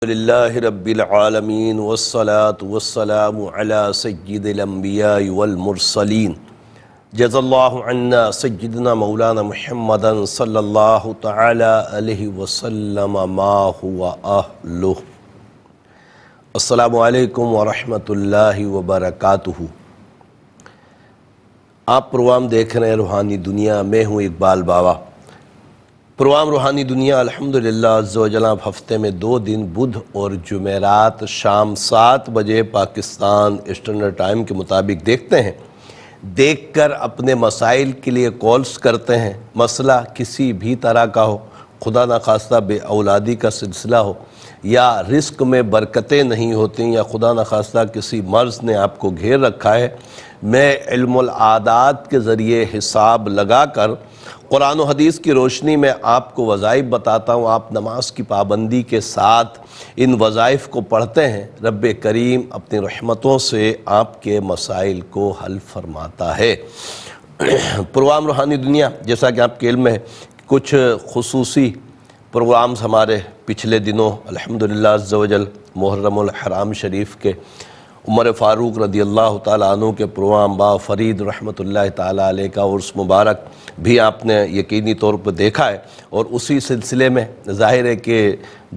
للہ رب العالمین والصلاة والسلام علی سید الانبیاء والمرسلین جزا اللہ عنا سیدنا مولانا محمدا صلی اللہ تعالی علیہ وسلم ما هو اہلہ۔ السلام علیکم ورحمۃ اللہ وبرکاتہ۔ آپ پروگرام دیکھ رہے ہیں روحانی دنیا، میں ہوں اقبال بابا۔ پروگرام روحانی دنیا الحمدللہ عز و جل ہفتے میں 2 دن بدھ اور جمعرات شام 7 بجے پاکستان اسٹینڈرڈ ٹائم کے مطابق دیکھتے ہیں۔ دیکھ کر اپنے مسائل کے لیے کالز کرتے ہیں۔ مسئلہ کسی بھی طرح کا ہو، خدا نخواستہ بے اولادی کا سلسلہ ہو، یا رزق میں برکتیں نہیں ہوتی، یا خدا نخواستہ کسی مرض نے آپ کو گھیر رکھا ہے، میں علم العادات کے ذریعے حساب لگا کر قرآن و حدیث کی روشنی میں آپ کو وظائف بتاتا ہوں۔ آپ نماز کی پابندی کے ساتھ ان وظائف کو پڑھتے ہیں، رب کریم اپنی رحمتوں سے آپ کے مسائل کو حل فرماتا ہے۔ پروگرام روحانی دنیا، جیسا کہ آپ کے علم میں کچھ خصوصی پروگرامز ہمارے پچھلے دنوں الحمدللہ عز و جل محرم الحرام شریف کے عمر فاروق رضی اللہ تعالیٰ عنہ کے پروگرام با فرید رحمۃ اللہ تعالیٰ علیہ کا عرس مبارک بھی آپ نے یقینی طور پر دیکھا ہے، اور اسی سلسلے میں ظاہر ہے کہ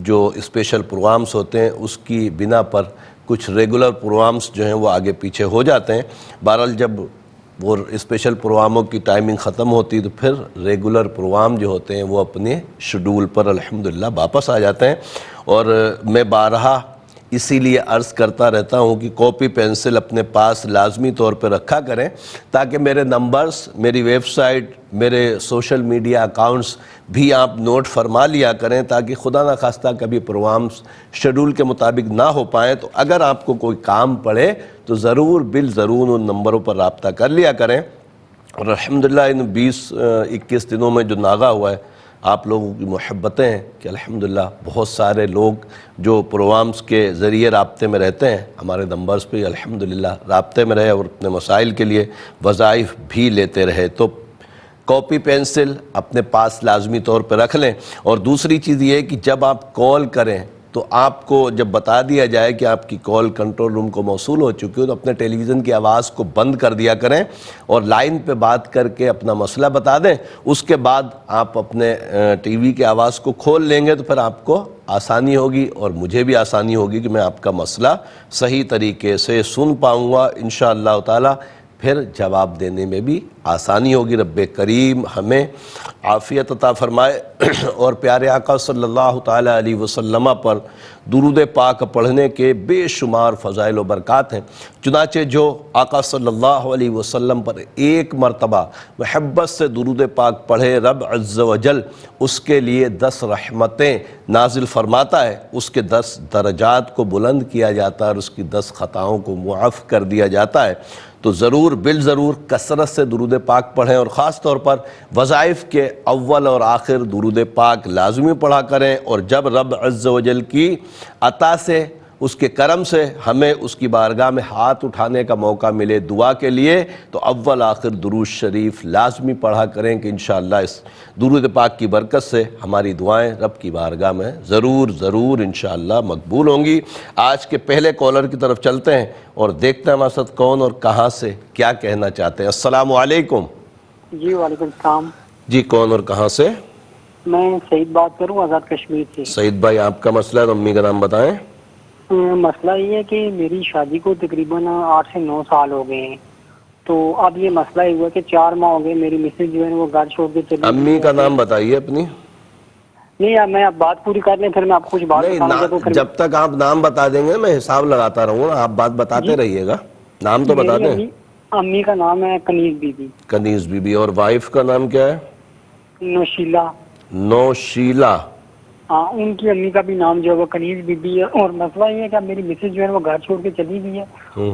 جو اسپیشل پروگرامز ہوتے ہیں اس کی بنا پر کچھ ریگولر پروگرامز جو ہیں وہ آگے پیچھے ہو جاتے ہیں۔ بہرحال جب وہ اسپیشل پروگراموں کی ٹائمنگ ختم ہوتی تو پھر ریگولر پروگرام جو ہوتے ہیں وہ اپنے شیڈول پر الحمدللہ واپس آ جاتے ہیں۔ اور میں بارہا اسی لیے عرض کرتا رہتا ہوں کہ کاپی پینسل اپنے پاس لازمی طور پہ رکھا کریں، تاکہ میرے نمبرز، میری ویب سائٹ، میرے سوشل میڈیا اکاؤنٹس بھی آپ نوٹ فرما لیا کریں، تاکہ خدا نخواستہ کبھی پروگرامز شیڈول کے مطابق نہ ہو پائیں تو اگر آپ کو کوئی کام پڑے تو ضرور بالضرور ان نمبروں پر رابطہ کر لیا کریں۔ اور الحمدللہ ان 20-21 دنوں میں جو ناغہ ہوا ہے، آپ لوگوں کی محبتیں ہیں کہ الحمدللہ بہت سارے لوگ جو پروگرامز کے ذریعے رابطے میں رہتے ہیں، ہمارے نمبرز پہ الحمدللہ رابطے میں رہے اور اپنے مسائل کے لیے وظائف بھی لیتے رہے۔ تو کاپی پینسل اپنے پاس لازمی طور پہ رکھ لیں۔ اور دوسری چیز یہ ہے کہ جب آپ کال کریں تو آپ کو جب بتا دیا جائے کہ آپ کی کال کنٹرول روم کو موصول ہو چکی ہو تو اپنے ٹیلی ویژن کی آواز کو بند کر دیا کریں اور لائن پہ بات کر کے اپنا مسئلہ بتا دیں۔ اس کے بعد آپ اپنے ٹی وی کی آواز کو کھول لیں گے تو پھر آپ کو آسانی ہوگی اور مجھے بھی آسانی ہوگی کہ میں آپ کا مسئلہ صحیح طریقے سے سن پاؤں گا انشاءاللہ تعالی، پھر جواب دینے میں بھی آسانی ہوگی۔ رب کریم ہمیں عافیت عطا فرمائے اور پیارے آقا صلی اللہ تعالی علیہ وسلم پر درود پاک پڑھنے کے بے شمار فضائل و برکات ہیں۔ چنانچہ جو آقا صلی اللہ علیہ وسلم پر ایک مرتبہ محبت سے درود پاک پڑھے، رب عز و جل اس کے لیے 10 رحمتیں نازل فرماتا ہے، اس کے 10 درجات کو بلند کیا جاتا ہے اور اس کی 10 خطاؤں کو معاف کر دیا جاتا ہے۔ تو ضرور بالضرور کثرت سے درود پاک پڑھیں، اور خاص طور پر وظائف کے اول اور آخر درود پاک لازمی پڑھا کریں۔ اور جب رب عز و جل کی عطا سے، اس کے کرم سے ہمیں اس کی بارگاہ میں ہاتھ اٹھانے کا موقع ملے دعا کے لیے، تو اول آخر درود شریف لازمی پڑھا کریں کہ انشاءاللہ اس درود پاک کی برکت سے ہماری دعائیں رب کی بارگاہ میں ضرور انشاءاللہ مقبول ہوں گی۔ آج کے پہلے کالر کی طرف چلتے ہیں اور دیکھتے ہیں ہمارے ساتھ کون اور کہاں سے کیا کہنا چاہتے ہیں۔ السلام علیکم۔ جی وعلیکم السلام۔ جی کون اور کہاں سے؟ میں سعید بات کروں آزاد کشمیر سے۔ سعید بھائی آپ کا مسئلہ ہے تو امی کا نام بتائیں۔ مسئلہ یہ ہے کہ میری شادی کو تقریباً 8 سے 9 سال ہو گئے ہیں، تو اب یہ مسئلہ یہ ہوا کہ 4 ماہ ہو گئے میری مسز جو ہے وہ گھر چھوڑ کے چلی۔ امی کا نام بتائیے اپنی۔ نہیں میں اب بات پوری کر لیں پھر میں آپ کچھ بات بتاؤں گا تو پھر جب تک آپ نام بتا دیں گے میں حساب لگاتا رہوں گا، آپ بات بتاتے رہیے گا۔ نام تو بتا دیں۔ امی کا نام ہے کنیز بی بی۔ کنیز بی بی۔ اور وائف کا نام کیا ہے؟ نوشیلا۔ نوشیلا۔ ہاں ان کی امی کا بھی نام جو ہے وہ کنیز بی بی ہے۔ اور مسئلہ یہ ہے کہ میری مسز جو ہے وہ گھر چھوڑ کے چلی گئی ہے،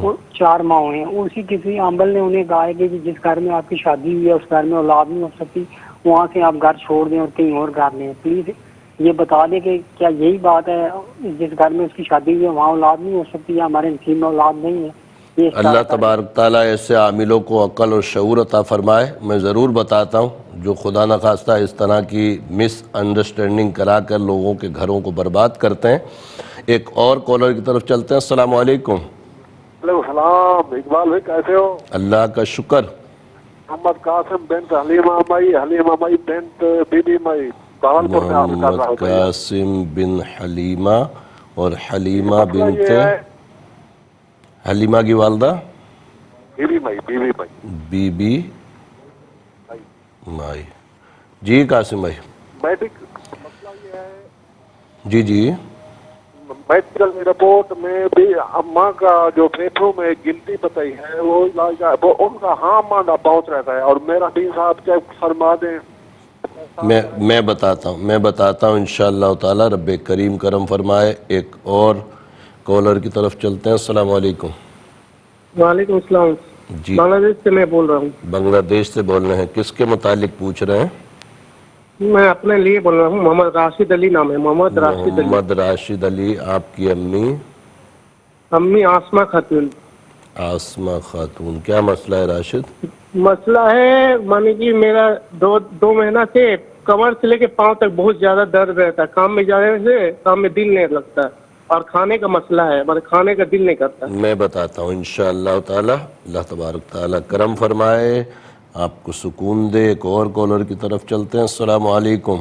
وہ 4 ماہ ہوئے ہیں۔ اسی کسی عامل نے انہیں کہا ہے کہ جس گھر میں آپ کی شادی ہوئی ہے اس گھر میں اولاد نہیں ہو سکتی، وہاں سے آپ گھر چھوڑ دیں اور کہیں اور گھر لیں۔ پلیز یہ بتا دیں کہ کیا یہی بات ہے، جس گھر میں اس کی شادی ہوئی ہے وہاں اولاد نہیں ہو سکتی یا ہمارے نصیب میں اولاد نہیں ہے؟ اللہ تبارک تعالیٰ ایسے عاملوں کو عقل اور شعور عطا فرمائے۔ میں ضرور بتاتا ہوں جو خدا نخواستہ اس طرح کی مس انڈرسٹینڈنگ کرا کر لوگوں کے گھروں کو برباد کرتے ہیں۔ ایک اور کالر کی طرف چلتے ہیں. السلام علیکم. وعلیکم السلام. اقبال بھائی کیسے ہو؟ اللہ کا شکر. محمد قاسم بنت حلیمہ مئی بنت بی بی مئی بہاولپور میں عرض کر رہا ہوں. محمد قاسم بن حلیمہ اور حلیمہ بنت حلیمہ کی والدہ بی بی مئی بی بی مائی. جی قاسم بھائی. مسئلہ یہ ہے جی میڈیکل رپورٹ میں بھی اماں کا جو پھیپھڑوں میں گنتی بتائی ہے وہ ان کا ہاں مانا پہنچ رہتا ہے. اور میرا بھی صاحب کیا فرما دیں. میں بتاتا ہوں انشاءاللہ تعالی. رب کریم کرم فرمائے. ایک اور کالر کی طرف چلتے ہیں. السلام علیکم. وعلیکم السلام. جی بنگلہ دیش سے میں بول رہا ہوں. بنگلہ دیش سے بول رہے ہیں. کس کے متعلق پوچھ رہے ہیں؟ میں اپنے لیے بول رہا ہوں. محمد راشد علی نام ہے. محمد راشد علی. آپ کی امی آسمہ خاتون. آسمہ خاتون. کیا مسئلہ ہے راشد؟ مسئلہ ہے مانی جی میرا دو مہینہ سے کمر سے لے کے پاؤں تک بہت زیادہ درد رہتا ہے. کام میں جانے سے کام میں دل نہیں لگتا ہے اور کھانے کا مسئلہ ہے. کھانے کا دل نہیں کرتا. میں بتاتا ہوں انشاءاللہ تعالی. اللہ تبارک تعالی کرم فرمائے, آپ کو سکون دے. ایک اور کالر کی طرف چلتے ہیں. السلام علیکم.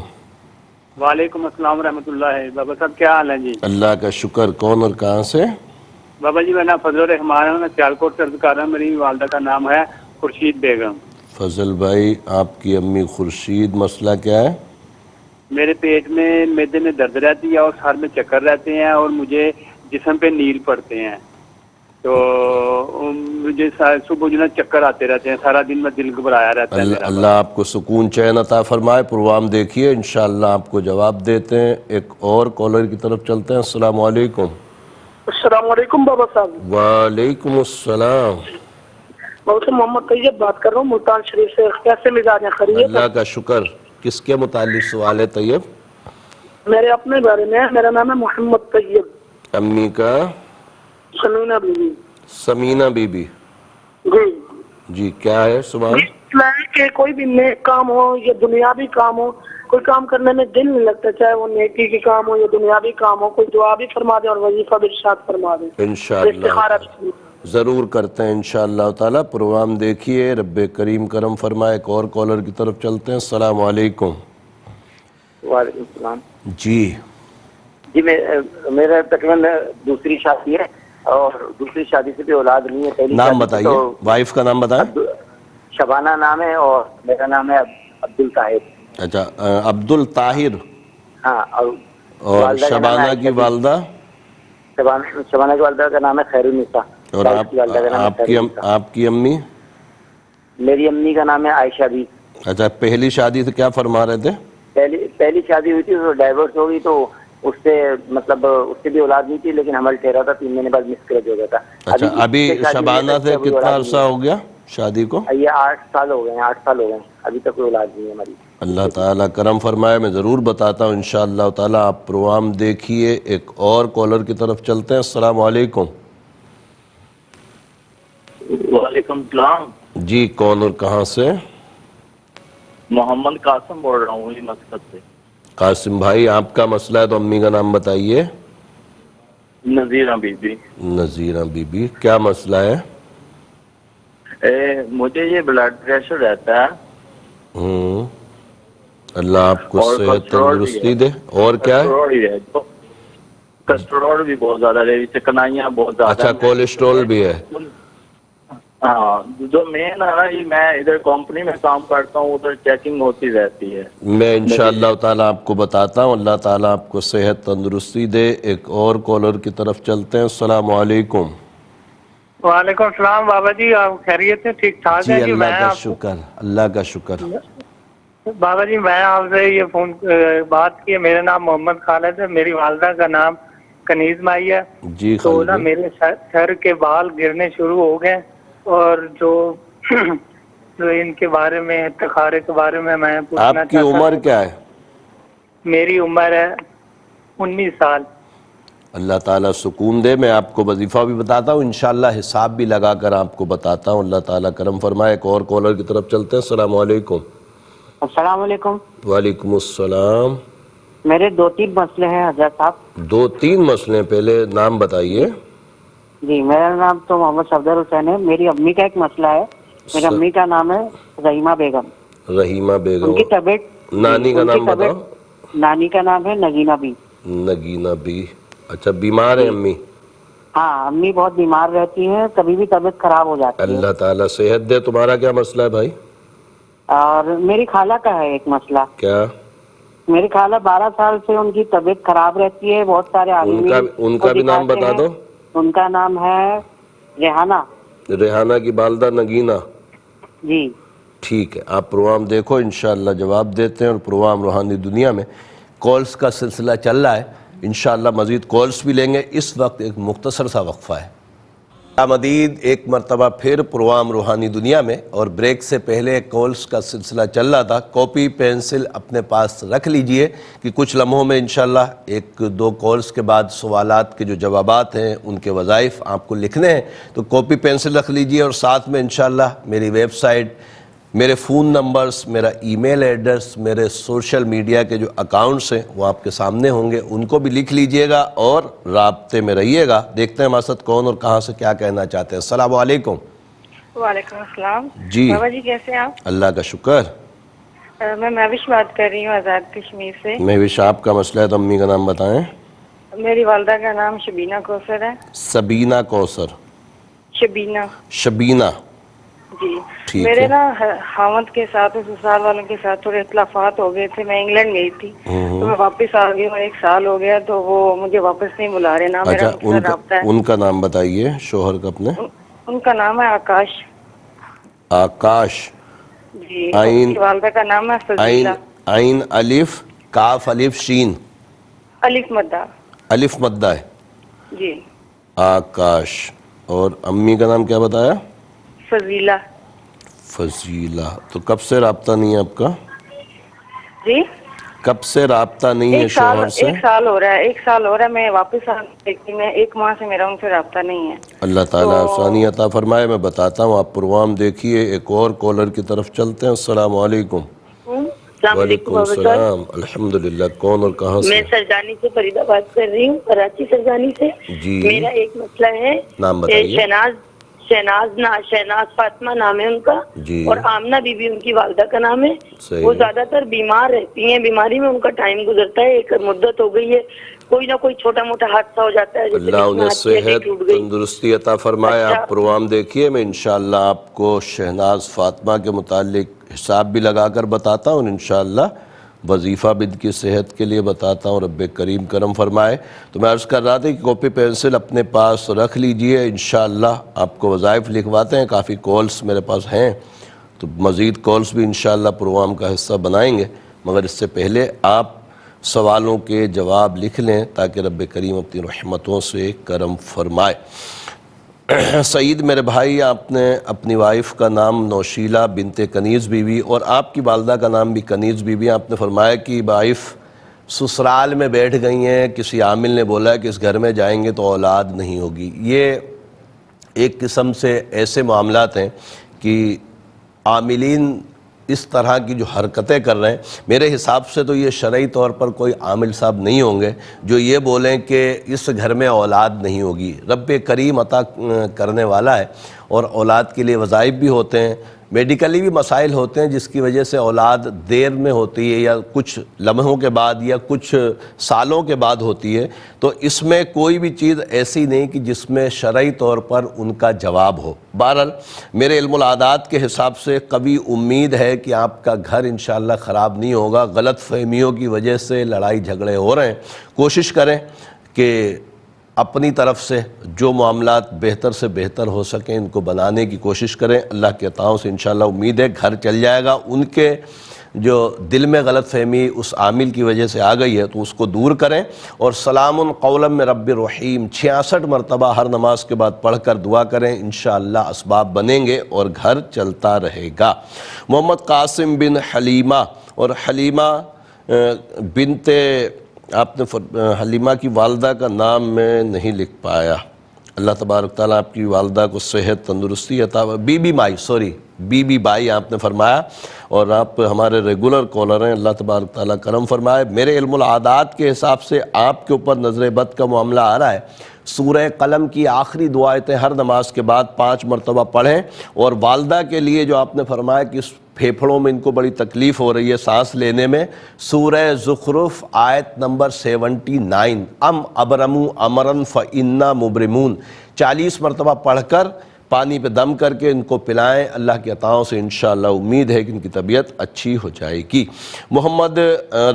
وعلیکم السلام ورحمۃ اللہ. بابا صاحب کیا حال ہے جی؟ اللہ کا شکر. کون اور کہاں سے؟ بابا جی میرا نام فضل الرحمان ہے. میں سیالکوٹ سے عرض کر رہا ہوں. میری والدہ کا نام ہے خورشید بیگم. فضل بھائی, آپ کی امی خورشید. مسئلہ کیا ہے؟ میرے پیٹ میں معدے میں درد رہتی ہے اور سر میں چکر رہتے ہیں اور مجھے جسم پہ نیل پڑتے ہیں. تو مجھے صبح جو چکر آتے رہتے ہیں. سارا دن میں دل گھبرایا رہتا ہے میرا. اللہ آپ کو سکون چین عطا فرمائے. پروگرام دیکھیے انشاءاللہ آپ کو جواب دیتے ہیں. ایک اور کالر کی طرف چلتے ہیں. السلام علیکم. السلام علیکم بابا صاحب. وعلیکم السلام. بابا صاحب محمد طیب بات کر رہا ہوں ملتان شریف سے. کیسے مزاج ہیں؟ خیریت؟ اللہ کا شکر. کس کے متعلق سوال ہے طیب؟ میرے اپنے بارے میں. میرا نام ہے محمد طیب. امی کا؟ سمینہ بی بی. سمینہ بی بی. جی جی کیا ہے سوال؟ کہ کوئی بھی نیک کام ہو یا دنیاوی کام ہو, کوئی کام کرنے میں دل نہیں لگتا, چاہے وہ نیکی کی کام ہو یا دنیاوی کام ہو. کوئی دعا بھی فرما دیں اور وظیفہ بھی ارشاد فرما دیں. انشاءاللہ ضرور کرتے ہیں انشاءاللہ تعالی. پروگرام دیکھیے. رب کریم کرم فرمائے. ایک اور کالر کی طرف چلتے ہیں. السلام علیکم. وعلیکم السلام. جی میرا تقریباً دوسری شادی ہے اور دوسری شادی سے بھی اولاد نہیں ہے. پہلی نام بتائیے, وائف کا نام بتائیں. شبانہ نام ہے اور میرا نام ہے عبد الطاہر. اچھا, عبد الطاہر. ہاں. اور شبانہ کی والدہ؟ شبانہ کی والدہ کا نام ہے خیر النساء. اور آپ کی امی؟ میری امی کا نام ہے عائشہ بی. اچھا, پہلی شادی سے کیا فرما رہے تھے؟ پہلی شادی ہوئی تھی تو ڈائیورس ہو گئی, تو اس سے مطلب اس سے بھی اولاد نہیں تھی, لیکن حمل ٹھہرا تھا. 3 مہینے بعد مسکریج ہو گیا تھا. اچھا, ابھی شبانہ سے کتنا عرصہ ہو گیا شادی کو؟ یہ 8 سال ہو گئے ہیں. 8 سال ہو گئے ہیں. ابھی تک کوئی اولاد نہیں ہے ہماری. اللہ تعالیٰ کرم فرمائے. میں ضرور بتاتا ہوں انشاءاللہ تعالیٰ. آپ پروگرام دیکھیے. ایک اور کالر کی طرف چلتے ہیں. السلام علیکم. وعلیکم السلام. جی کون اور کہاں سے؟ محمد قاسم بول رہا ہوں مسقط سے. قاسم بھائی, آپ کا مسئلہ ہے تو امی کا نام بتائیے. نذیرہ بی بی. نذیرہ بی بی. کیا مسئلہ ہے؟ مجھے یہ بلڈ پریشر رہتا ہے. اللہ آپ کو صحت تندرستی دے. اور کیا ہے؟ کسٹرول بھی بہت زیادہ ہے. چکنائیاں بہت زیادہ. اچھا, کولیسٹرول بھی ہے. ہاں, جو مین ہے نا, یہ میں ادھر کمپنی میں کام کرتا ہوں, ادھر چیکنگ ہوتی رہتی ہے. میں انشاءاللہ تعالیٰ آپ کو بتاتا ہوں. اللہ تعالیٰ آپ کو صحت تندرستی دے. ایک اور کالر کی طرف چلتے ہیں. السلام علیکم. وعلیکم السلام. بابا جی آپ خیریت ہیں؟ ٹھیک ٹھاک ہیں؟ جی اللہ کا شکر. اللہ کا شکر. بابا جی میں آپ سے یہ فون بات کی. میرا نام محمد خالد ہے. میری والدہ کا نام کنیز مائی ہے. جی تو نا میرے سر کے بال گرنے شروع ہو گئے, اور جو ان کے بارے میں تخارے کے بارے میں پوچھنا چاہتا ہوں. آپ کی عمر کیا ہے؟ میری عمر ہے 19 سال. اللہ تعالیٰ سکون دے. میں آپ کو وظیفہ بھی بتاتا ہوں انشاءاللہ, حساب بھی لگا کر آپ کو بتاتا ہوں. اللہ تعالیٰ کرم فرمائے. ایک اور کالر کی طرف چلتے ہیں. السلام علیکم. السلام علیکم. وعلیکم السلام. میرے 2-3 مسئلے ہیں حضرت صاحب. 2-3 مسئلے. پہلے نام بتائیے. جی میرا نام تو محمد صفدر حسین ہے. میری امی کا ایک مسئلہ ہے. میری امی کا نام ہے رحیمہ بیگم. رحیمہ بیگم. ان کی طبیعت. نانی کا نام بتاؤ. نانی کا نام ہے نگینہ بی. نگینہ بی. اچھا بیمار ہیں امی؟ ہاں امی بہت بیمار رہتی ہیں, کبھی بھی طبیعت خراب ہو جاتی ہے. اللہ تعالیٰ صحت دے. تمہارا کیا مسئلہ ہے بھائی؟ اور میری خالہ کا ہے ایک مسئلہ. کیا؟ میری خالہ 12 سال سے ان کی طبیعت خراب رہتی ہے. بہت سارے ان کا بھی نام بتا دو. ان کا نام ہے ریحانہ. ریحانہ کی والدہ نگینہ. جی ٹھیک ہے, آپ پروگرام دیکھو, انشاءاللہ جواب دیتے ہیں. اور پروگرام روحانی دنیا میں کالز کا سلسلہ چل رہا ہے, انشاءاللہ مزید کالز بھی لیں گے. اس وقت ایک مختصر سا وقفہ ہے. مزید ایک مرتبہ پھر پروگرام روحانی دنیا میں, اور بریک سے پہلے کالز کا سلسلہ چل رہا تھا. کاپی پینسل اپنے پاس رکھ لیجئے کہ کچھ لمحوں میں انشاءاللہ 1-2 کالز کے بعد سوالات کے جو جوابات ہیں ان کے وظائف آپ کو لکھنے ہیں. تو کاپی پینسل رکھ لیجئے, اور ساتھ میں انشاءاللہ میری ویب سائٹ, میرے فون نمبرز, میرا ای میل ایڈریس, میرے سوشل میڈیا کے جو اکاؤنٹس ہیں وہ آپ کے سامنے ہوں گے, ان کو بھی لکھ لیجئے گا اور رابطے میں رہیے گا. دیکھتے ہیں ہمارے ساتھ کون اور کہاں سے کیا کہنا چاہتے ہیں. السلام علیکم. وعلیکم السلام. جی بابا جی کیسے ہیں آپ؟ اللہ کا شکر. میں مہوش بات کر رہی ہوں آزاد کشمیر سے. مہوش آپ کا مسئلہ ہے تو امی کا نام بتائیں. میری والدہ کا نام شبینہ کوثر ہے. سبینہ کوثر. شبینہ. جی میرے نا حامد کے ساتھ سسرال والوں کے ساتھ تھوڑے اختلافات ہو گئے تھے. میں انگلینڈ گئی تھی تو میں واپس آ گئی ہوں, 1 سال ہو گیا, تو وہ مجھے واپس نہیں بلا رہے. نا میرا رابطہ ہے. ان کا نام بتائیے شوہر کا اپنے. ان کا نام ہے آکاش. آکاش. جی. ان کی والدہ کا نام ہے فضیلہ. عین الف کاف الف شین. الف مدہ. الف مدہ ہے. جی. آکاش. اور امی کا نام کیا بتایا؟ فضیلہ. فضیلہ. تو کب سے رابطہ نہیں ہے آپ کا؟ جی کب سے رابطہ نہیں ہے شوہر سے؟ 1 سال ہو رہا ہے. 1 سال ہو رہا ہے. میں واپس آتی میں 1 ماہ سے میرا ان سے رابطہ نہیں ہے. اللہ تعالیٰ آسانی عطا فرمائے. میں بتاتا ہوں, آپ پروگرام دیکھیے. ایک اور کالر کی طرف چلتے ہیں. السلام علیکم. وعلیکم السلام. الحمدللہ. کون اور کہاں سے؟ میں سرجانی سے فرید آباد کر رہی ہوں, کراچی سرجانی سے. جی میرا ایک مسئلہ ہے. نام بتائیے. شہناز فاطمہ نام ہے ان کا. جی. اور آمنہ بی بی ان کی والدہ کا نام ہے. صحیح. وہ زیادہ تر بیمار رہتی ہیں. بیماری میں ان کا ٹائم گزرتا ہے. ایک مدت ہو گئی ہے, کوئی نہ کوئی چھوٹا موٹا حادثہ ہو جاتا ہے. اللہ انہیں صحت تندرستی عطا فرمائے. آپ پروگرام دیکھیے. میں انشاءاللہ آپ کو شہناز فاطمہ کے متعلق حساب بھی لگا کر بتاتا ہوں, اور انشاءاللہ وظیفہ بد کی صحت کے لیے بتاتا ہوں. رب کریم کرم فرمائے. تو میں عرض کر رہا تھا کہ کاپی پینسل اپنے پاس رکھ لیجئے. انشاءاللہ آپ کو وظائف لکھواتے ہیں. کافی کالز میرے پاس ہیں, تو مزید کالز بھی انشاءاللہ پروگرام کا حصہ بنائیں گے. مگر اس سے پہلے آپ سوالوں کے جواب لکھ لیں تاکہ رب کریم اپنی رحمتوں سے کرم فرمائے. سعید میرے بھائی, آپ نے اپنی وائف کا نام نوشیلہ بنت کنیز بی بی, اور آپ کی والدہ کا نام بھی کنیز بی بی. آپ نے فرمایا کہ وائف سسرال میں بیٹھ گئی ہیں, کسی عامل نے بولا کہ اس گھر میں جائیں گے تو اولاد نہیں ہوگی. یہ ایک قسم سے ایسے معاملات ہیں کہ عاملین اس طرح کی جو حرکتیں کر رہے ہیں, میرے حساب سے تو یہ شرعی طور پر کوئی عامل صاحب نہیں ہوں گے جو یہ بولیں کہ اس گھر میں اولاد نہیں ہوگی. رب کریم عطا کرنے والا ہے, اور اولاد کے لیے وظائف بھی ہوتے ہیں, میڈیکلی بھی مسائل ہوتے ہیں جس کی وجہ سے اولاد دیر میں ہوتی ہے, یا کچھ لمحوں کے بعد یا کچھ سالوں کے بعد ہوتی ہے. تو اس میں کوئی بھی چیز ایسی نہیں کہ جس میں شرعی طور پر ان کا جواب ہو. بہرحال میرے علم العادات کے حساب سے قوی امید ہے کہ آپ کا گھر انشاءاللہ خراب نہیں ہوگا. غلط فہمیوں کی وجہ سے لڑائی جھگڑے ہو رہے ہیں. کوشش کریں کہ اپنی طرف سے جو معاملات بہتر سے بہتر ہو سکیں ان کو بنانے کی کوشش کریں. اللہ کے عطاؤں سے انشاءاللہ امید ہے گھر چل جائے گا. ان کے جو دل میں غلط فہمی اس عامل کی وجہ سے آ گئی ہے تو اس کو دور کریں. اور سلام قولا من رب رحیم 66 مرتبہ ہر نماز کے بعد پڑھ کر دعا کریں. انشاءاللہ اسباب بنیں گے اور گھر چلتا رہے گا. محمد قاسم بن حلیمہ, اور حلیمہ بنت, آپ نے حلیمہ کی والدہ کا نام میں نہیں لکھ پایا. اللہ تبارک تعالیٰ آپ کی والدہ کو صحت تندرستی عطا، بی بی بائی آپ نے فرمایا، اور آپ ہمارے ریگولر کالر ہیں، اللہ تبارک تعالیٰ کرم فرمائے۔ میرے علم العادات کے حساب سے آپ کے اوپر نظر بد کا معاملہ آ رہا ہے۔ سورہ قلم کی آخری دعائیں ہر نماز کے بعد 5 مرتبہ پڑھیں، اور والدہ کے لیے جو آپ نے فرمایا کہ پھیپھڑوں میں ان کو بڑی تکلیف ہو رہی ہے سانس لینے میں، سورہ زخرف آیت نمبر 79 ام ابرمو امرن فإنا مبرمون 40 مرتبہ پڑھ کر پانی پہ دم کر کے ان کو پلائیں۔ اللہ کی عطاؤں سے انشاءاللہ امید ہے کہ ان کی طبیعت اچھی ہو جائے گی۔ محمد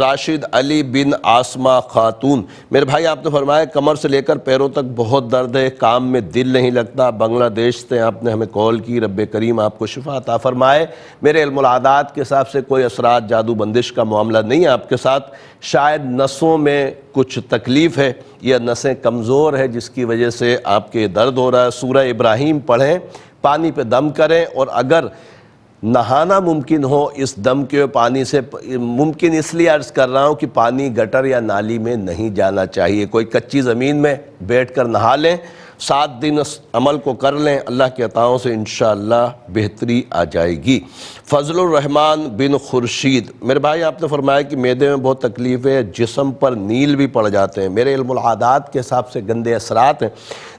راشد علی بن عاصمہ خاتون، میرے بھائی آپ نے فرمایا کمر سے لے کر پیروں تک بہت درد ہے، کام میں دل نہیں لگتا، بنگلہ دیش سے آپ نے ہمیں کال کی، رب کریم آپ کو شفا عطا فرمائے۔ میرے علم العادات کے حساب سے کوئی اثرات جادو بندش کا معاملہ نہیں ہے آپ کے ساتھ، شاید نسوں میں کچھ تکلیف ہے یا نسیں کمزور ہے جس کی وجہ سے آپ کے درد ہو رہا ہے۔ سورہ ابراہیم پڑھیں، پانی پہ دم کریں، اور اگر نہانا ممکن ہو اس دم کے پانی سے، ممکن اس لیے عرض کر رہا ہوں کہ پانی گٹر یا نالی میں نہیں جانا چاہیے، کوئی کچی زمین میں بیٹھ کر نہا لیں، 7 دن اس عمل کو کر لیں، اللہ کے عطاؤں سے انشاءاللہ بہتری آ جائے گی۔ فضل الرحمن بن خورشید، میرے بھائی آپ نے فرمایا کہ معدے میں بہت تکلیف ہے، جسم پر نیل بھی پڑ جاتے ہیں، میرے علم العادات کے حساب سے گندے اثرات ہیں،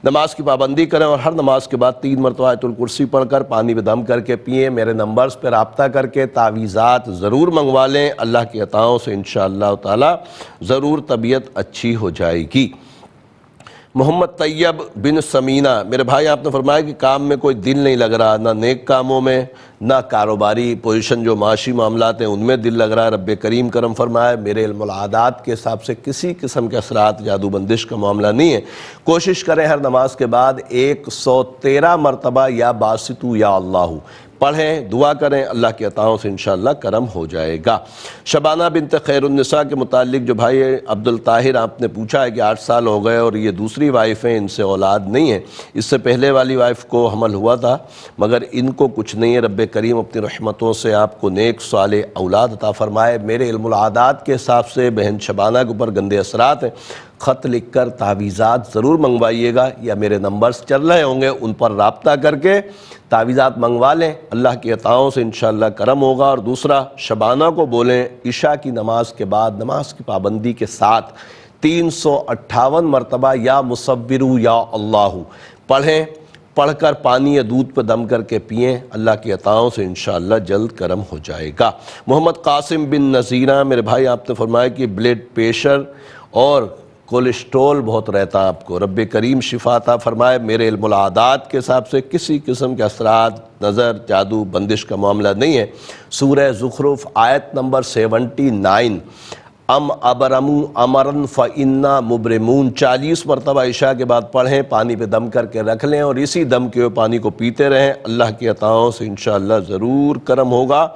نماز کی پابندی کریں اور ہر نماز کے بعد 3 مرتبہ آیت الکرسی پڑھ کر پانی میں دم کر کے پئیں۔ میرے نمبرز پہ رابطہ کر کے تعویذات ضرور منگوا لیں، اللہ کی عطاؤں سے انشاءاللہ تعالی ضرور طبیعت اچھی ہو جائے گی۔ محمد طیب بن سمینہ، میرے بھائی آپ نے فرمایا کہ کام میں کوئی دل نہیں لگ رہا، نہ نیک کاموں میں، نہ کاروباری پوزیشن جو معاشی معاملات ہیں ان میں دل لگ رہا ہے، رب کریم کرم فرمائے۔ میرے علم العادات کے حساب سے کسی قسم کے اثرات جادو بندش کا معاملہ نہیں ہے۔ کوشش کریں ہر نماز کے بعد 113 مرتبہ یا باسطو یا اللہ پڑھیں، دعا کریں، اللہ کی عطاؤں سے انشاءاللہ کرم ہو جائے گا۔ شبانہ بنت خیر النساء کے متعلق جو بھائی عبد الطاہر آپ نے پوچھا ہے کہ 8 سال ہو گئے اور یہ دوسری وائف ہیں، ان سے اولاد نہیں ہے، اس سے پہلے والی وائف کو حمل ہوا تھا مگر ان کو کچھ نہیں ہے، رب کریم اپنی رحمتوں سے آپ کو نیک صالح اولاد عطا فرمائے۔ میرے علم العادات کے حساب سے بہن شبانہ کے اوپر گندے اثرات ہیں، خط لکھ کر تعویذات ضرور منگوائیے گا، یا میرے نمبرز چل رہے ہوں گے ان پر رابطہ کر کے تعویذات منگوا لیں، اللہ کی عطاؤں سے انشاءاللہ کرم ہوگا۔ اور دوسرا، شبانہ کو بولیں عشاء کی نماز کے بعد نماز کی پابندی کے ساتھ 358 مرتبہ یا مصورو یا اللہ پڑھیں، پڑھ کر پانی یا دودھ پہ دم کر کے پئیں، اللہ کی عطاؤں سے انشاءاللہ جلد کرم ہو جائے گا۔ محمد قاسم بن نذیرہ، میرے بھائی آپ نے فرمایا کہ بلڈ پریشر اور کولیسٹرول بہت رہتا ہے آپ کو، رب کریم شفا عطا فرمائے۔ میرے علم العادات کے حساب سے کسی قسم کے اثرات، نظر، جادو بندش کا معاملہ نہیں ہے۔ سورہ زخرف آیت نمبر 79 ام ابرمو امرن فإنا مبرمون 40 مرتبہ عشاء کے بعد پڑھیں، پانی پہ دم کر کے رکھ لیں اور اسی دم کے پانی کو پیتے رہیں، اللہ کی عطاؤں سے انشاءاللہ ضرور کرم ہوگا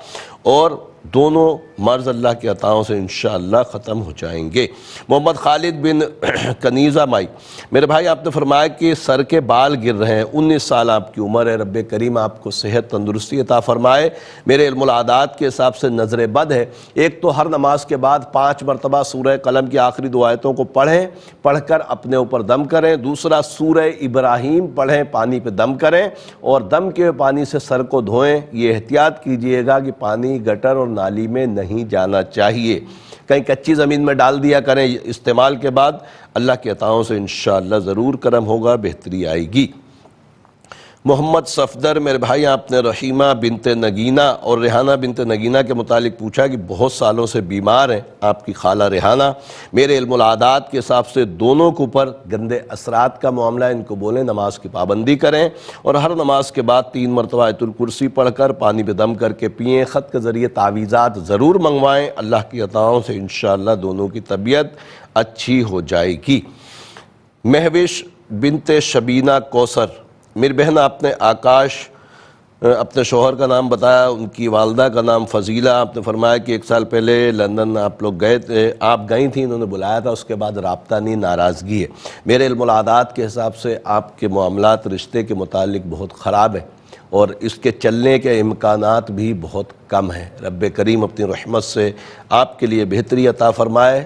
اور دونوں مرض اللہ کی عطاؤں سے انشاءاللہ ختم ہو جائیں گے۔ محمد خالد بن کنیزہ مائی، میرے بھائی آپ نے فرمایا کہ سر کے بال گر رہے ہیں، 19 سال آپ کی عمر ہے، رب کریم آپ کو صحت تندرستی عطا فرمائے۔ میرے علم العادات کے حساب سے نظر بد ہے، ایک تو ہر نماز کے بعد 5 مرتبہ سورہ قلم کی آخری 2 آیتوں کو پڑھیں، پڑھ کر اپنے اوپر دم کریں، دوسرا سورہ ابراہیم پڑھیں، پانی پہ دم کریں اور دم کے پانی سے سر کو دھوئیں۔ یہ احتیاط کیجئے گا کہ پانی گٹر اور نالی میں نہیں جانا چاہیے، کہیں کچی زمین میں ڈال دیا کریں استعمال کے بعد، اللہ کی عطاؤں سے انشاءاللہ ضرور کرم ہوگا، بہتری آئے گی۔ محمد صفدر، میرے بھائی آپ نے رحیمہ بنت نگینہ اور ریحانہ بنت نگینہ کے متعلق پوچھا کہ بہت سالوں سے بیمار ہیں آپ کی خالہ ریحانہ، میرے علم العادات کے حساب سے دونوں کے اوپر گندے اثرات کا معاملہ ہے، ان کو بولیں نماز کی پابندی کریں اور ہر نماز کے بعد 3 مرتبہ آیت الکرسی پڑھ کر پانی پہ دم کر کے پئیں، خط کے ذریعے تعویذات ضرور منگوائیں، اللہ کی عطاؤں سے انشاءاللہ دونوں کی طبیعت اچھی ہو جائے گی۔ مہوش بنت شبینہ کوثر، میری بہن آپ نے آکاش اپنے شوہر کا نام بتایا، ان کی والدہ کا نام فضیلہ، آپ نے فرمایا کہ 1 سال پہلے لندن آپ لوگ گئے تھے، آپ گئی تھیں، انہوں نے بلایا تھا، اس کے بعد رابطہ نہیں، ناراضگی ہے۔ میرے علم العادات کے حساب سے آپ کے معاملات رشتے کے متعلق بہت خراب ہیں اور اس کے چلنے کے امکانات بھی بہت کم ہیں، رب کریم اپنی رحمت سے آپ کے لیے بہتری عطا فرمائے۔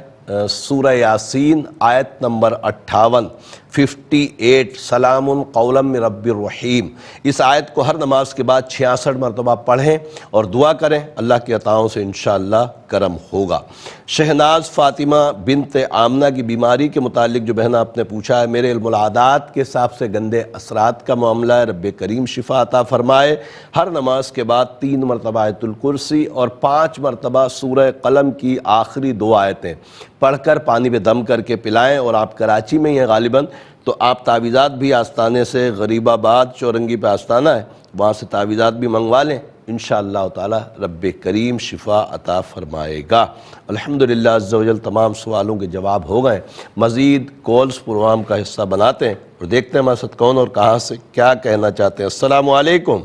سورہ یاسین آیت نمبر 58 58 سلام قولا من رب الرحیم. اس آیت کو ہر نماز کے بعد 66 مرتبہ پڑھیں اور دعا کریں، اللہ کی عطاؤں سے انشاءاللہ کرم ہوگا. شہناز فاطمہ بنت آمنہ کی بیماری کے متعلق جو بہن آپ نے پوچھا ہے، میرے علم العادات کے حساب سے گندے اثرات کا معاملہ ہے. رب کریم شفا عطا فرمائے. ہر نماز کے بعد 3 مرتبہ آیت الکرسی اور 5 مرتبہ سورہ قلم کی آخری 2 آیتیں پڑھ کر پانی میں دم کر کے پلائیں. اور آپ کراچی میں ہی ہیں غالباً، تو آپ تعویذات بھی آستانے سے، غریب آباد چورنگی پہ آستانہ ہے، وہاں سے تعویذات بھی منگوا لیں، انشاءاللہ تعالی رب کریم شفا عطا فرمائے گا. الحمدللہ عز و جل تمام سوالوں کے جواب ہو گئے. مزید کالز پروگرام کا حصہ بناتے ہیں اور دیکھتے ہیں ہمارے ساتھ کون اور کہاں سے کیا کہنا چاہتے ہیں. السلام علیکم.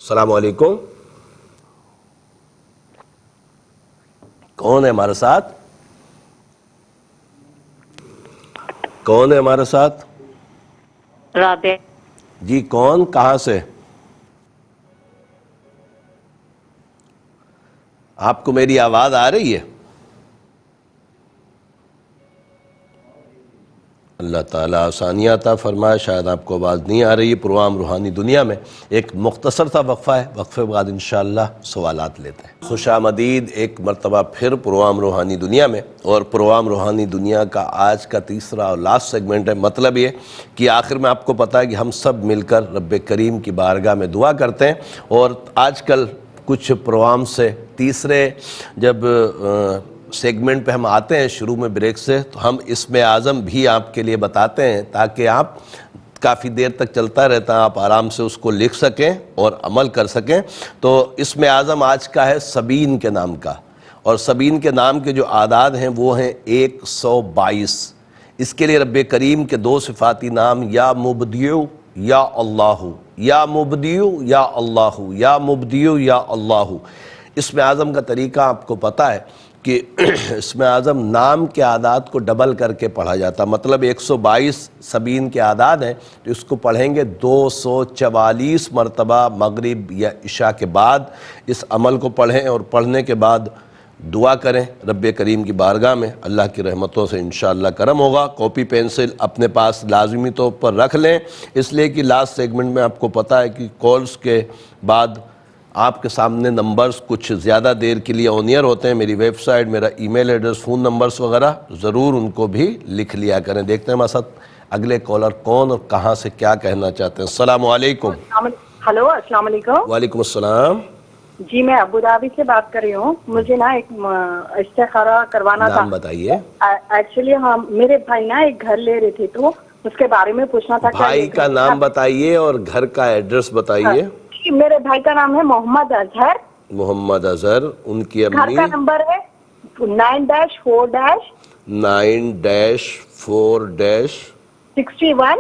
السلام علیکم. کون ہے ہمارے ساتھ؟ کون ہے ہمارے ساتھ؟ رابع. جی کون، کہاں سے؟ آپ کو میری آواز آ رہی ہے؟ اللہ تعالیٰ آسانیاں عطا فرمائے. شاید آپ کو آواز نہیں آ رہی ہے. پروگرام روحانی دنیا میں ایک مختصر سا وقفہ ہے، وقفے کے بعد انشاءاللہ سوالات لیتے ہیں. خوش آمدید ایک مرتبہ پھر پروگرام روحانی دنیا میں. اور پروگرام روحانی دنیا کا آج کا تیسرا اور لاسٹ سیگمنٹ ہے. مطلب یہ کہ آخر میں آپ کو پتہ ہے کہ ہم سب مل کر رب کریم کی بارگاہ میں دعا کرتے ہیں. اور آج کل کچھ پروگرام سے تیسرے جب سیگمنٹ پہ ہم آتے ہیں شروع میں بریک سے، تو ہم اسم اعظم بھی آپ کے لیے بتاتے ہیں تاکہ آپ کافی دیر تک چلتا رہتا ہے، آپ آرام سے اس کو لکھ سکیں اور عمل کر سکیں. تو اسم اعظم آج کا ہے سبین کے نام کا، اور سبین کے نام کے جو اعداد ہیں وہ ہیں 122. اس کے لیے رب کریم کے 2 صفاتی نام یا مبدیو یا اللہ، یا مبدیو یا اللہ، یا مبدیو یا اللہ. اسم اعظم کا طریقہ آپ کو پتہ ہے کہ اسم اعظم نام کے اعداد کو ڈبل کر کے پڑھا جاتا. مطلب 122 سبین کے اعداد ہیں تو اس کو پڑھیں گے 244 مرتبہ مغرب یا عشاء کے بعد. اس عمل کو پڑھیں اور پڑھنے کے بعد دعا کریں رب کریم کی بارگاہ میں. اللہ کی رحمتوں سے انشاءاللہ کرم ہوگا. کاپی پینسل اپنے پاس لازمی طور پر رکھ لیں، اس لیے کہ لاسٹ سیگمنٹ میں آپ کو پتہ ہے کہ کالز کے بعد آپ کے سامنے نمبرز کچھ زیادہ دیر کے لیے آن ایئر ہوتے ہیں. میری ویب سائٹ، میرا ای میل ایڈریس، فون نمبرز وغیرہ ضرور ان کو بھی لکھ لیا کریں. دیکھتے ہیں ہمارے ساتھ اگلے کالر کون اور کہاں سے کیا کہنا چاہتے ہیں. السلام علیکم. ہلو السلام علیکم. وعلیکم السلام. جی میں ابودھابی سے بات کر رہی ہوں. مجھے نا ایک استخارہ کروانا تھا. نام بتائیے. ایکچولی ہم میرے بھائی نا ایک گھر لے رہے تھے تو اس کے بارے میں پوچھنا تھا. بھائی کا نام بتائیے اور گھر کا ایڈریس بتائیے. میرے بھائی کا نام ہے محمد اظہر. محمد اظہر. ان کی امی. گھر کا نمبر ہے 9-4-9-4-61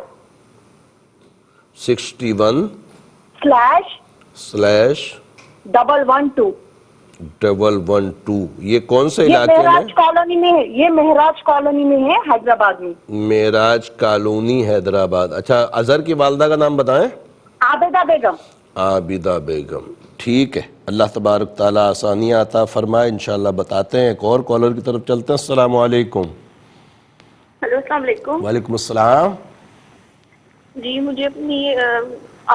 /112. یہ کون سے علاقے میں؟ مہراج کالونی میں ہے. یہ مہراج کالونی میں ہے حیدرآباد میں. مہراج کالونی حیدرآباد. اچھا اظہر کی والدہ کا نام بتائیں. عابدہ بیگم. عابدہ بیگم. ٹھیک ہے، اللہ تبارک تعالیٰ آسانیاں عطا فرمائے. انشاءاللہ بتاتے ہیں. ایک اور کالر کی طرف چلتے ہیں. السلام علیکم. ہلو السلام علیکم. وعلیکم السلام. جی مجھے اپنی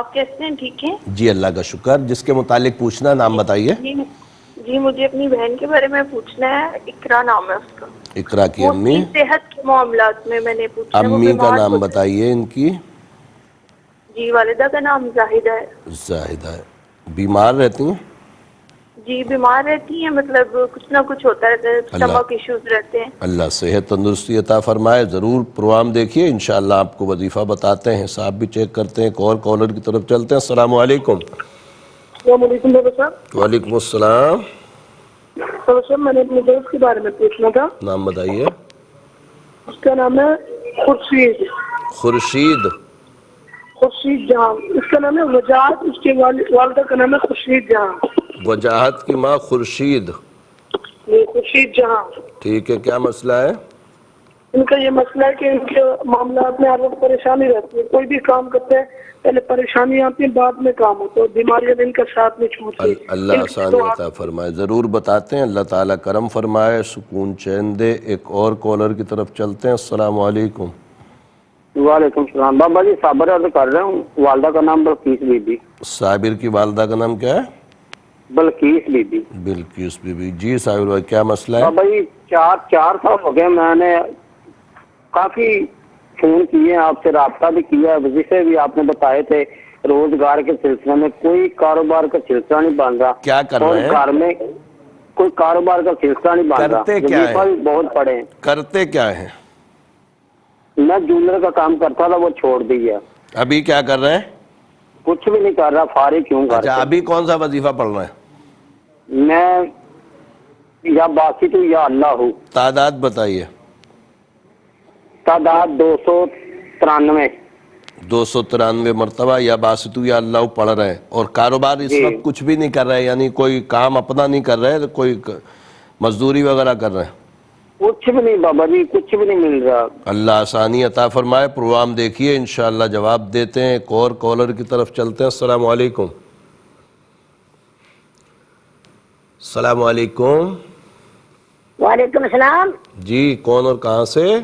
آپ کیسے ہیں؟ ٹھیک ہیں جی اللہ کا شکر. جس کے متعلق پوچھنا نام بتائیے. جی مجھے اپنی بہن کے بارے میں پوچھنا ہے. اقرا نام ہے اس کا. اقرا کی امی. صحت کے معاملات میں میں نے پوچھا. امی کا نام بتائیے ان کی. جی والدہ کا نام زاہدہ ہے. زاہدہ ہے. بیمار رہتی ہیں؟ جی بیمار رہتی ہیں، مطلب کچھ نہ کچھ ہوتا رہتا ہے، اسٹمک ایشوز رہتے ہیں. اللہ صحت تندرستی عطا فرمائے. ضرور پروگرام دیکھیے، انشاءاللہ آپ کو وظیفہ بتاتے ہیں، حساب بھی چیک کرتے ہیں. ایک اور کالر کی طرف چلتے ہیں. السلام علیکم. السلام علیکم ڈاکٹر صاحب. وعلیکم السلام. ڈاکٹر صاحب میں نے اپنے دوست کے بارے میں پوچھنا تھا. نام بتائیے. اس کا نام ہے خورشید. خورشید. خورشید جہاں. اس کا نام ہے وجاہت. اس کے والدہ کا نام ہے خورشید جہاں. وجاہت کی ماں خورشید. خورشید جہاں. ٹھیک ہے، کیا مسئلہ ہے؟ ان کا یہ مسئلہ ہے کہ ان کے معاملات میں ہر وقت پریشانی رہتی ہے. کوئی بھی کام کرتے ہیں پہلے پریشانی آتی ہے, بعد میں کام ہوتا ہے, بیماریاں بھی ان کا ساتھ میں چھوٹتی ہے. اللہ آسانی عطا فرمائے. ضرور بتاتے ہیں, اللہ تعالیٰ کرم فرمائے, سکون چین دے. ایک اور کالر کی طرف چلتے ہیں. السلام علیکم. وعلیکم السلام. بابا جی صابر عرض کر رہا ہوں, والدہ کا نام بلقیس بی بی. صابر کی والدہ کا نام کیا ہے؟ بلقیس بی بی. بلقیس بی بی. جی صابر بھائی کیا مسئلہ ہے؟ بابا جی چار سال ہو گئے, میں نے کافی فون کیے, آپ سے رابطہ بھی کیا, وظیفے بھی آپ نے بتائے تھے, روزگار کے سلسلے میں کوئی کاروبار کا سلسلہ نہیں بن رہا. کیا کر رہے ہیں؟ گھر میں کوئی کاروبار کا سلسلہ نہیں بن رہا. کرتے کیا وظیفہ بھی بہت پڑے ہیں. کرتے کیا ہیں؟ میں جولر کا کام کرتا تھا, وہ چھوڑ دیا. ابھی کیا کر رہے ہیں؟ کچھ بھی نہیں کر رہا, فارغ کیوں کر اچھا, ابھی کون سا وظیفہ پڑھ رہے ہیں؟ میں یا باسط یا اللہ ہوں. تعداد بتائیے. تعداد 293. 293 مرتبہ یا باسط یا اللہ پڑھ رہے ہیں. اور کاروبار اس وقت کچھ بھی نہیں کر رہے, یعنی کوئی کام اپنا نہیں کر رہے, کوئی مزدوری وغیرہ کر رہے ہیں؟ کچھ بھی نہیں بابا جی, کچھ بھی نہیں مل رہا. اللہ آسانی عطا فرمائے. پروگرام دیکھیے, انشاءاللہ جواب دیتے ہیں. ایک اور کالر کی طرف چلتے ہیں. السلام علیکم. السلام علیکم. وعلیکم السلام. جی کون اور کہاں سے؟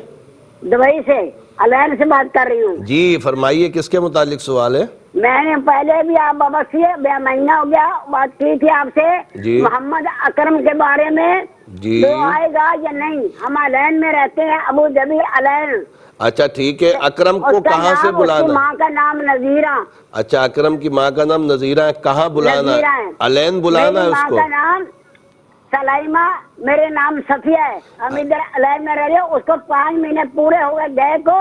دبئی سے علین سے بات کر رہی ہوں. جی فرمائیے, کس کے متعلق سوال ہے؟ میں نے پہلے بھی آپ بابا سے مہینہ ہو گیا بات کی تھی آپ سے, جی محمد اکرم کے بارے میں. جی وہ آئے گا یا نہیں؟ ہم علین میں رہتے ہیں, ابو ظبی علین. اچھا ٹھیک ہے. اکرم کو کہاں سے بلانا؟ اس کی ماں کا نام نذیرہ. اچھا, اکرم کی ماں کا نام نذیرہ ہے. کہاں بلانا ہے؟ علین بلانا ہے اس کو. میری ماں کا نام سلائمہ, میرے نام صفیہ ہے. ہم ادھر علین میں رہ رہے. اس کو 5 مہینے پورے ہو گئے گئے کو,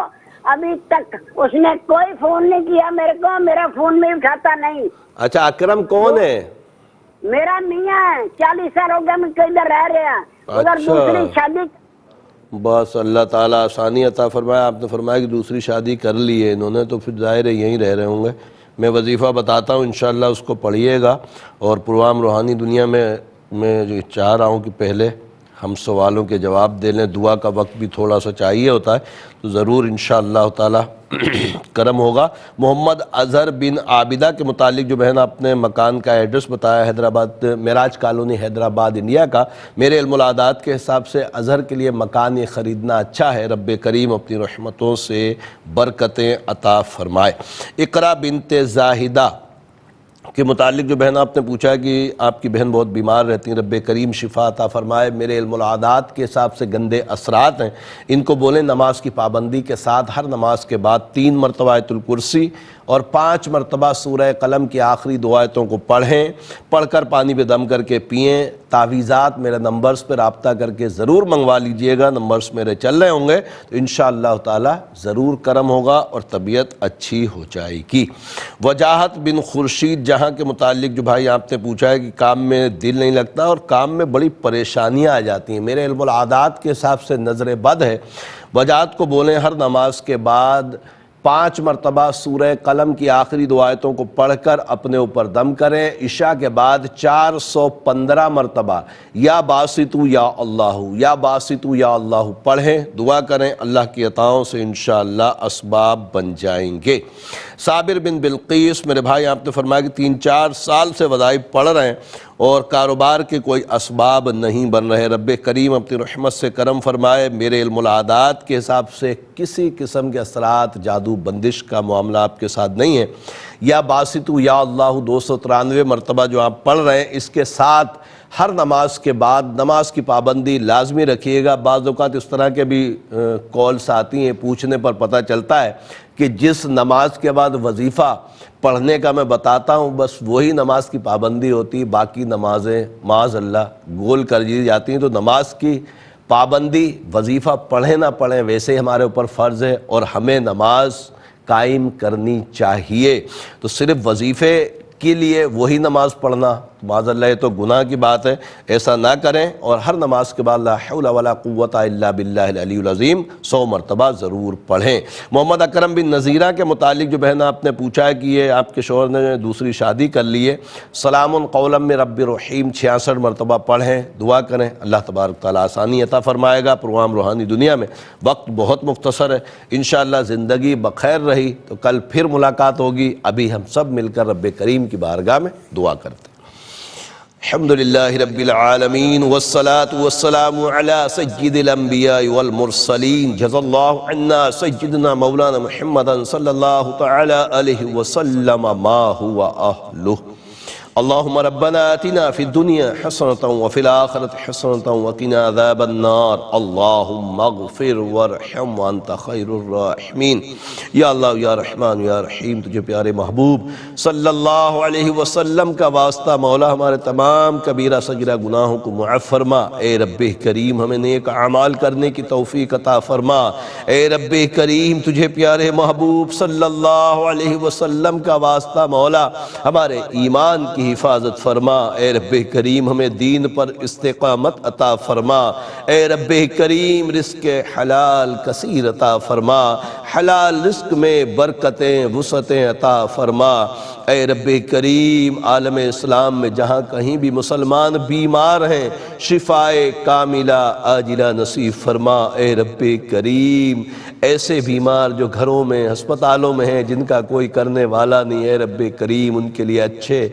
ابھی تک اس نے کوئی فون نہیں کیا میرے کو, میرا فون میں اٹھاتا نہیں. اچھا, اکرم کون ہے؟ میرا میاں ہے. 40 سال ہو گئے ہم ادھر رہ رہے ہیں. ادھر دوسری شادی. بس اللہ تعالیٰ آسانی عطا فرمایا. آپ نے فرمایا کہ دوسری شادی کر لی ہے انہوں نے, تو پھر ظاہر ہے یہیں رہ رہے ہوں گے. میں وظیفہ بتاتا ہوں, انشاءاللہ اس کو پڑھیے گا. اور پروگرام روحانی دنیا میں جو چاہ رہا ہوں کہ پہلے ہم سوالوں کے جواب دے لیں. دعا کا وقت بھی تھوڑا سا چاہیے ہوتا ہے, تو ضرور انشاءاللہ تعالی کرم ہوگا. محمد اظہر بن عابدہ کے متعلق جو بہن آپ نے مکان کا ایڈریس بتایا, حیدرآباد معراج کالونی حیدرآباد انڈیا کا, میرے علم العادات کے حساب سے اظہر کے لیے مکان یہ خریدنا اچھا ہے. رب کریم اپنی رحمتوں سے برکتیں عطا فرمائے. اقرا بنت زاہدہ کے متعلق جو بہن آپ نے پوچھا ہے کہ آپ کی بہن بہت بیمار رہتی ہیں, رب کریم شفا عطا فرمائے. میرے علم العادات کے حساب سے گندے اثرات ہیں, ان کو بولیں نماز کی پابندی کے ساتھ ہر نماز کے بعد 3 مرتبہ آیت الکرسی اور 5 مرتبہ سورہ قلم کی آخری 2 آیتوں کو پڑھیں. پڑھ کر پانی پہ دم کر کے پئیں. تعویذات میرے نمبرز پہ رابطہ کر کے ضرور منگوا لیجئے گا, نمبرز میرے چل رہے ہوں گے, تو انشاءاللہ تعالی ضرور کرم ہوگا اور طبیعت اچھی ہو جائے گی. وجاہت بن خورشید جہاں کے متعلق جو بھائی آپ نے پوچھا ہے کہ کام میں دل نہیں لگتا اور کام میں بڑی پریشانیاں آ جاتی ہیں, میرے علم العادات کے حساب سے نظر بد ہے. وجاہت کو بولیں ہر نماز کے بعد 5 مرتبہ سورہ قلم کی آخری 2 آیتوں کو پڑھ کر اپنے اوپر دم کریں. عشاء کے بعد 415 مرتبہ یا باسطو یا اللہ یا باسطو یا اللہ پڑھیں, دعا کریں. اللہ کی عطاؤں سے انشاءاللہ اسباب بن جائیں گے. صابر بن بلقیس, میرے بھائی آپ نے فرمایا کہ 3-4 سال سے وظائف پڑھ رہے ہیں اور کاروبار کے کوئی اسباب نہیں بن رہے. رب کریم اپنی رحمت سے کرم فرمائے. میرے علم العادات کے حساب سے کسی قسم کے اثرات, جادو بندش کا معاملہ آپ کے ساتھ نہیں ہے. یا باسطو یا اللہ 293 مرتبہ جو آپ پڑھ رہے ہیں, اس کے ساتھ ہر نماز کے بعد نماز کی پابندی لازمی رکھیے گا. بعض اوقات اس طرح کے بھی کالز آتی ہیں, پوچھنے پر پتہ چلتا ہے کہ جس نماز کے بعد وظیفہ پڑھنے کا میں بتاتا ہوں بس وہی نماز کی پابندی ہوتی, باقی نمازیں معاذ اللہ گول کر دی جاتی ہیں. تو نماز کی پابندی, وظیفہ پڑھیں نہ پڑھیں ویسے ہی ہمارے اوپر فرض ہے اور ہمیں نماز قائم کرنی چاہیے. تو صرف وظیفے کے لیے وہی نماز پڑھنا معاذ اللہ یہ تو گناہ کی بات ہے، ایسا نہ کریں، اور ہر نماز کے بعد لا حول ولا قوت الا باللہ العلی العظیم 100 مرتبہ ضرور پڑھیں۔ محمد اکرم بن نذیرہ کے متعلق جو بہن آپ نے پوچھا ہے کہ یہ آپ کے شوہر نے دوسری شادی کر لی ہے، سلام قولا من رب رحیم 66 مرتبہ پڑھیں، دعا کریں، اللہ تبارک تعالیٰ آسانی عطا فرمائے گا۔ پروگرام روحانی دنیا میں وقت بہت مختصر ہے، انشاءاللہ زندگی بخیر رہی تو کل پھر ملاقات ہوگی۔ ابھی ہم سب مل کر رب کریم کی بارگاہ میں دعا کرتے ہیں۔ الحمدللہ رب العالمین والصلاة والسلام علی سید الانبیاء والمرسلین، جزا اللہ عنا سیدنا مولانا محمد صلی اللہ تعالی علیہ وسلم ما هو اہلہ۔ اللہم ربنا آتنا فی الدنیا حسنة وفی الآخرة حسنة وقنا عذاب النار، اللہم اغفر وارحم وانت خیر الراحمین۔ یا اللہ یا رحمان یا رحیم، تجھے پیارے محبوب صلی اللہ علیہ وسلم کا واسطہ مولا ہمارے تمام کبیرہ صغیرہ گناہوں کو معاف فرما۔ اے رب کریم ہمیں نیک اعمال کرنے کی توفیق عطا فرما۔ اے رب کریم تجھے پیارے محبوب صلی اللہ علیہ وسلم کا واسطہ مولا ہمارے ایمان کی حفاظت فرما۔ اے رب کریم ہمیں دین پر استقامت عطا فرما۔ اے رب کریم رزق حلال کثیر عطا فرما، حلال رزق میں برکتیں وسعتیں عطا فرما۔ اے رب کریم عالم اسلام میں جہاں کہیں بھی مسلمان بیمار ہیں، شفائے کاملہ عاجلہ نصیب فرما۔ اے رب کریم ایسے بیمار جو گھروں میں ہسپتالوں میں ہیں، جن کا کوئی کرنے والا نہیں، اے رب کریم ان کے لیے اچھے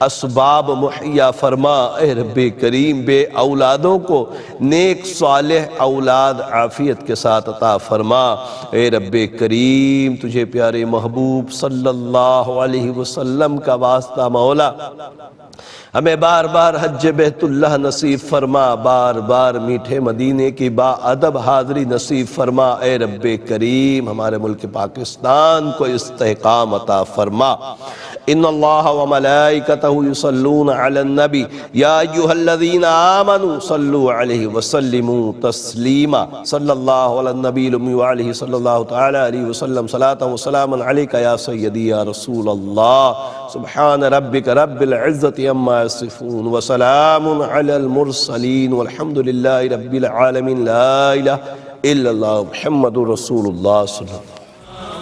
اسباب مہیا فرما۔ اے رب کریم بے اولادوں کو نیک صالح اولاد عافیت کے ساتھ عطا فرما۔ اے رب کریم تجھے پیارے محبوب صلی اللہ علیہ وسلم کا واسطہ مولا ہمیں بار بار حج بیت اللہ نصیب فرما، بار بار میٹھے مدینے کی با ادب حاضری نصیب فرما۔ اے رب کریم ہمارے ملک پاکستان کو استحکام عطا فرما۔ ان اللہ وملائکتہ یصلون علی النبی یا ایہا الذین آمنوا صلوا علیہ وسلموا تسلیما۔ صلی اللہ علی النبی الامی وعلیہ صلی اللہ تعالی علیہ وسلم صلاة وسلاما علیکہ یا سیدی یا رسول اللہ۔ سبحان ربک رب العزت عما یصفون وسلام علی المرسلین والحمد للہ رب العالمین، لا الہ الا اللہ محمد رسول اللہ صلی اللہ علیہ وسلم۔